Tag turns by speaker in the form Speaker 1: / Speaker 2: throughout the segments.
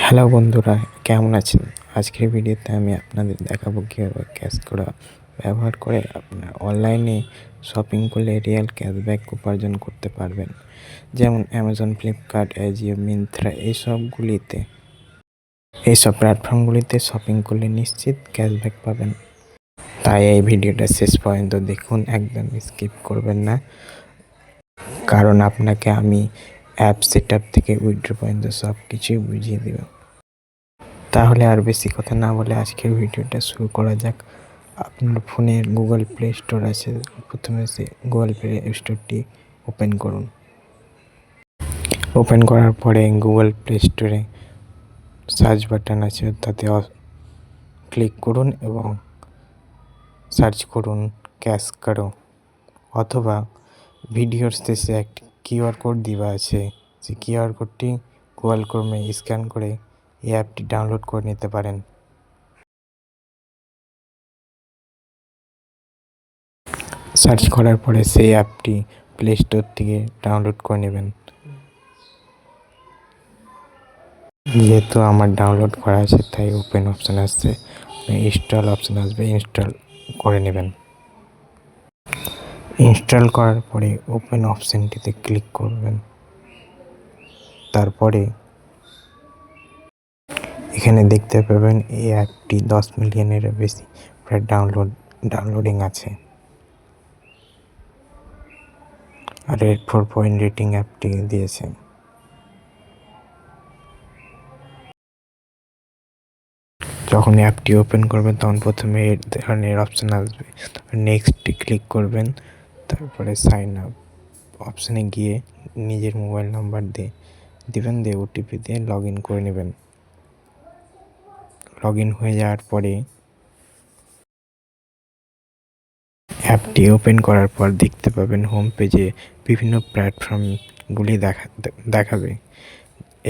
Speaker 1: Hello বন্ধুরা, কেমন আছেন? আজকের ভিডিওতে আমি আপনাদের দেখাবো কীভাবে ক্যাশ কোড ব্যবহার করে আপনার অনলাইনে শপিং করলে রিয়েল ক্যাশব্যাক উপার্জন করতে পারবেন। যেমন অ্যামাজন, ফ্লিপকার্ট, এজিও, মিন্ত্রা এইসব প্ল্যাটফর্মগুলিতে শপিং করলে নিশ্চিত ক্যাশব্যাক পাবেন। তাই এই ভিডিওটা শেষ পর্যন্ত দেখুন, একদম স্কিপ করবেন না, কারণ আপনাকে আমি অ্যাপ সেট আপ থেকে উইথড্র পর্যন্ত সব কিছুই বুঝিয়ে দেব। তাহলে আর বেশি কথা না বলে আজকের ভিডিওটা শুরু করা যাক। আপনার ফোনের গুগল প্লে স্টোর আছে, প্রথমে সে গুগল প্লে স্টোরটি ওপেন করুন। ওপেন করার পরে গুগল প্লে স্টোরে সার্চ বাটন আছে, তাতে ক্লিক করুন এবং সার্চ করুন ক্যাশ কারো, অথবা ভিডিওর শেষে একটি কিউআর কোড দেওয়া আছে, সেই কিউআর কোডটি গুগল ক্রোমে স্ক্যান করে এই অ্যাপটি ডাউনলোড করে নিতে পারেন। সার্চ করার পরে সেই অ্যাপটি প্লে স্টোর থেকে ডাউনলোড করে নেবেন। যেহেতু আমার ডাউনলোড করা আছে তাই ওপেন অপশান আসছে, ইনস্টল অপশান আসবে, ইনস্টল করে নেবেন। ইনস্টল করার পরে ওপেন অপশানটিতে ক্লিক করবেন। তারপরে এখানে দেখতে পাবেন এই অ্যাপটি 10 মিলিয়নেরও বেশি প্রায় ডাউনলোডিং আছে, আর 4 রেটিং অ্যাপটি দিয়েছে। যখন অ্যাপটি ওপেন করবেন তখন প্রথমে এই ধরনের অপশান আসবে, নেক্সট ক্লিক করবেন। তারপরে সাইন আপ অপশানে গিয়ে নিজের মোবাইল নাম্বার দিবেন, দিয়ে ওটিপি দিয়ে লগ ইন করে নেবেন। লগ ইন হয়ে যাওয়ার পরে অ্যাপটি ওপেন করার পর দেখতে পাবেন হোম পেজে বিভিন্ন প্ল্যাটফর্মগুলি দেখাবে।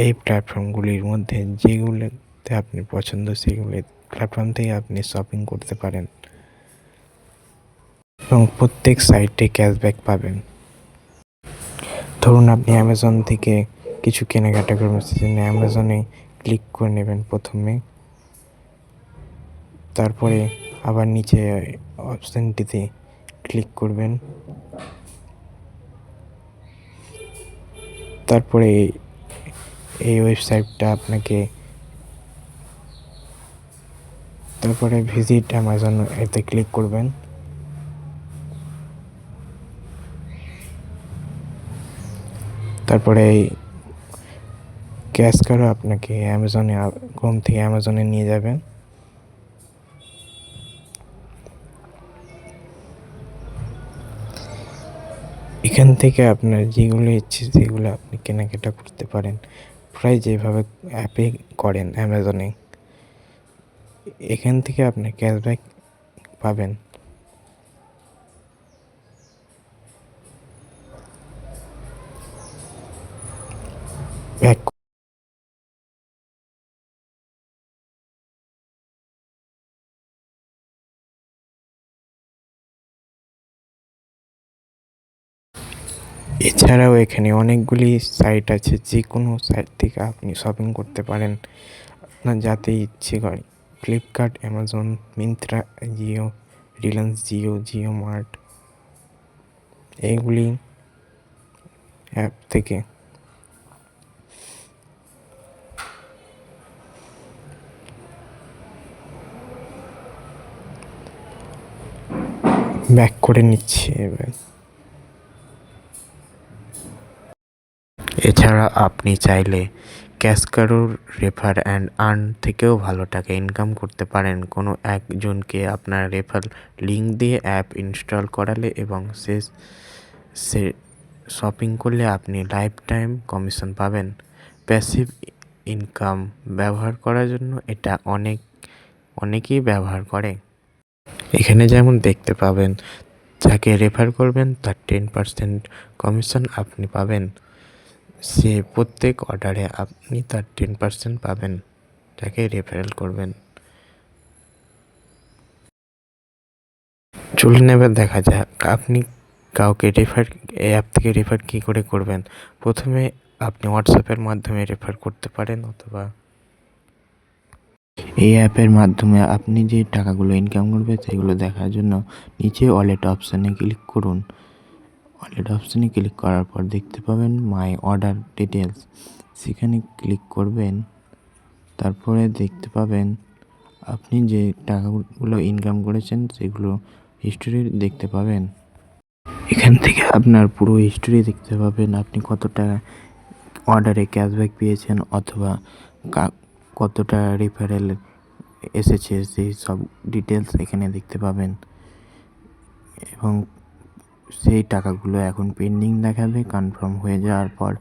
Speaker 1: এই প্ল্যাটফর্মগুলির মধ্যে যেগুলোতে আপনি পছন্দ সেগুলি প্ল্যাটফর্ম থেকে আপনি শপিং করতে পারেন এবং প্রত্যেক সাইটে ক্যাশব্যাক পাবেন। ধরুন আপনি অ্যামাজন থেকে কিছু কেনাকাটা করবেন, সেজন্য অ্যামাজনে ক্লিক করে নেবেন প্রথমে। তারপরে আবার নিচে অপশানটিতে ক্লিক করবেন। তারপরে এই ওয়েবসাইটটা তারপরে ভিজিট অ্যামাজন এতে ক্লিক করবেন। তারপরে এই ক্যাশ কার্ডও আপনাকে ক্রোম থেকে অ্যামাজনে নিয়ে যাবেন। এখান থেকে আপনার যেগুলো ইচ্ছে সেগুলো আপনি কেনাকাটা করতে পারেন, প্রায় যেভাবে অ্যাপে করেন অ্যামাজনে। এখান থেকে আপনি ক্যাশব্যাক পাবেন। এছাড়াও এখানে অনেকগুলি সাইট আছে, যে কোনো সাইট থেকে আপনি শপিং করতে পারেন আপনার যাতে ইচ্ছে করে। Flipkart, Amazon, Myntra, Jio, Reliance Jio, Jio mart, এইগুলি অ্যাপ থেকে ব্যাক করে নিচ্ছে এবার। এছাড়া আপনি চাইলে ক্যাশ কারোর রেফার অ্যান্ড আর্ন থেকেও ভালো টাকা ইনকাম করতে পারেন। কোনো একজনকে আপনার রেফার লিঙ্ক দিয়ে অ্যাপ ইনস্টল করালে এবং সে শপিং করলে আপনি লাইফ টাইম কমিশন পাবেন। প্যাসিভ ইনকাম ব্যবহার করার জন্য এটা অনেকেই ব্যবহার করে। এখানে যেমন দেখতে পাবেন, যাকে রেফার করবেন তার 10% কমিশন আপনি পাবেন। সে প্রত্যেক অর্ডারে আপনি তার 10% পাবেন, যাকে রেফারেল করবেন। চলুন এবার দেখা যাক আপনি কাউকে অ্যাপ থেকে রেফার কী করে করবেন। প্রথমে আপনি হোয়াটসঅ্যাপের মাধ্যমে রেফার করতে পারেন, অথবা এই অ্যাপের মাধ্যমে আপনি যে টাকাগুলো ইনকাম করবেন সেগুলো দেখার জন্য নিচে ওয়ালেট অপশানে ক্লিক করুন। ওয়ালেট অপশানে ক্লিক করার পর দেখতে পাবেন মাই অর্ডার ডিটেলস, সেখানে ক্লিক করবেন। তারপরে দেখতে পাবেন আপনি যে টাকাগুলো ইনকাম করেছেন সেগুলো হিস্টোরি দেখতে পাবেন। এখান থেকে আপনার পুরো হিস্টোরি দেখতে পাবেন, আপনি কত টাকা অর্ডারে ক্যাশব্যাক পেয়েছেন অথবা কতটা রেফারেল এসেছে সেই সব ডিটেলস এখানে দেখতে পাবেন। এবং সেই টাকাগুলো এখন পেন্ডিং দেখাবে, কনফার্ম হয়ে যাওয়ার পর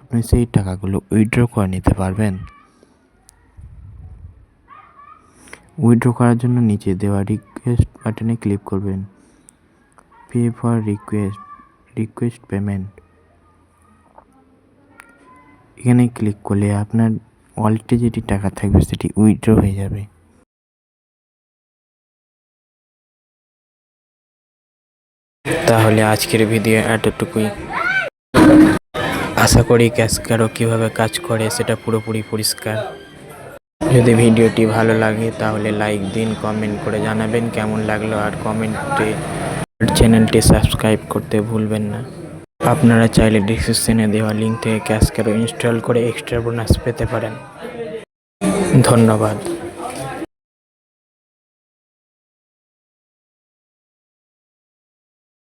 Speaker 1: আপনি সেই টাকাগুলো উইথড্র করে নিতে পারবেন। উইথড্র করার জন্য নিচে দেওয়া রিকোয়েস্ট বাটনে ক্লিক করবেন। পে ফর রিকোয়েস্ট পেমেন্ট, এখানে ক্লিক করলে আপনার ওয়ালেটে যেটি টাকা থাকবে সেটি উইথড্র হয়ে যাবে। তাহলে আজকের ভিডিও এতটুকুই। আশা করি ক্যাশকারও কীভাবে কাজ করে সেটা পুরোপুরি পরিষ্কার। যদি ভিডিওটি ভালো লাগে তাহলে লাইক দিন, কমেন্ট করে জানাবেন কেমন লাগলো, আর কমেন্টে চ্যানেলটি সাবস্ক্রাইব করতে ভুলবেন না। আপনারা চাইলে ডিসক্রিপশনে দেওয়া লিঙ্ক থেকে ক্যাশকারও ইনস্টল করে এক্সট্রা বোনাস পেতে পারেন। ধন্যবাদ।